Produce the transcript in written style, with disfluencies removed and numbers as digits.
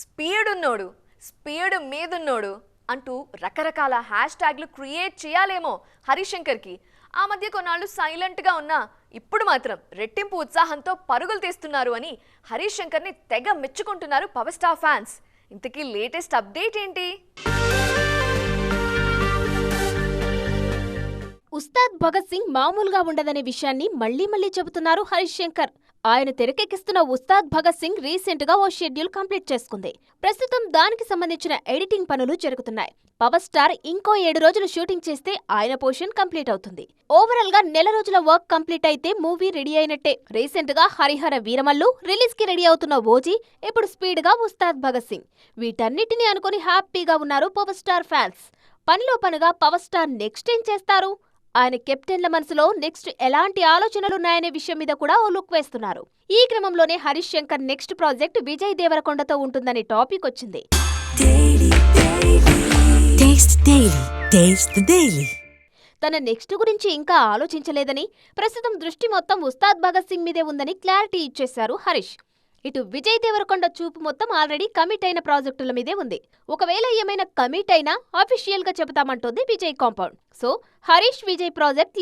Speed ఉన్నోడు, speed మీదున్నోడు అంటూ రకరకాల హ్యాష్ ట్యాగ్లు క్రియేట్ చేయాలేమో హరిశంకర్కి. ఆ మధ్య కొన్నాళ్ళు సైలెంట్గా ఉన్నా ఇప్పుడు మాత్రం రెట్టింపు ఉత్సాహంతో పరుగులు తీస్తున్నారు అని హరిశంకర్ని తెగ మెచ్చుకుంటున్నారు పవర్ స్టార్ ఫ్యాన్స్. ఇంతకీ లేటెస్ట్ అప్డేట్ ఏంటి? ఉస్తాద్ భగత్ సింగ్ మామూలుగా ఉండదనే విషయాన్ని మళ్లీ చెబుతున్నారు హరిశంకర్. ఆయన తెరకెక్కిస్తున్న ఉస్తాద్ భగత్ సింగ్ రీసెంట్ గా ఓ షెడ్యూల్ కంప్లీట్ చేసుకుంది. ప్రస్తుతం దానికి సంబంధించిన ఎడిటింగ్ పనులు జరుగుతున్నాయి. పవర్ స్టార్ ఇంకో 7 రోజులు షూటింగ్ చేస్తే ఆయన పోర్షన్ కంప్లీట్ అవుతుంది. ఓవరాల్ గా నెల రోజుల వర్క్ కంప్లీట్ అయితే మూవీ రెడీ అయినట్టే. రీసెంట్ గా హరిహర వీరమల్లు రిలీజ్ కి రెడీ అవుతున్న ఓజీ, ఇప్పుడు స్పీడ్ గా ఉస్తాద్ భగత్ సింగ్. వీటన్నిటిని అనుకుని హ్యాపీగా ఉన్నారు పవర్ స్టార్ ఫ్యాన్స్. పనిలో పనుగా పవర్ స్టార్ నెక్స్ట్ ఏం చేస్తారు? ఆయన కెప్టెన్ల మనసులో నెక్స్ట్ ఎలాంటి ఆలోచనలున్నాయనే విషయం మీద కూడా ఓ లుక్ వేస్తున్నారు. ఈ క్రమంలోనే హరిశంకర్ నెక్స్ట్ ప్రాజెక్ట్ విజయ్ దేవరకొండతో ఉంటుందనే టాపిక్ వచ్చింది. తన నెక్స్ట్ గురించి ఇంకా ఆలోచించలేదని, ప్రస్తుతం దృష్టి మొత్తం ఉస్తాద్ భగత్ సింగ్ మీదే ఉందని క్లారిటీ ఇచ్చేశారు హరీష్. ఇటు విజయ్ దేవరకొండ చూపు మొత్తం ఆల్రెడీ కమిట్ అయిన ప్రాజెక్టుల మీదే ఉంది. ఒకవేళ ఏమైనా కమిట్ అయినా అఫీషియల్ గా చెబుతామంటోంది Vijay compound. So Harish Vijay project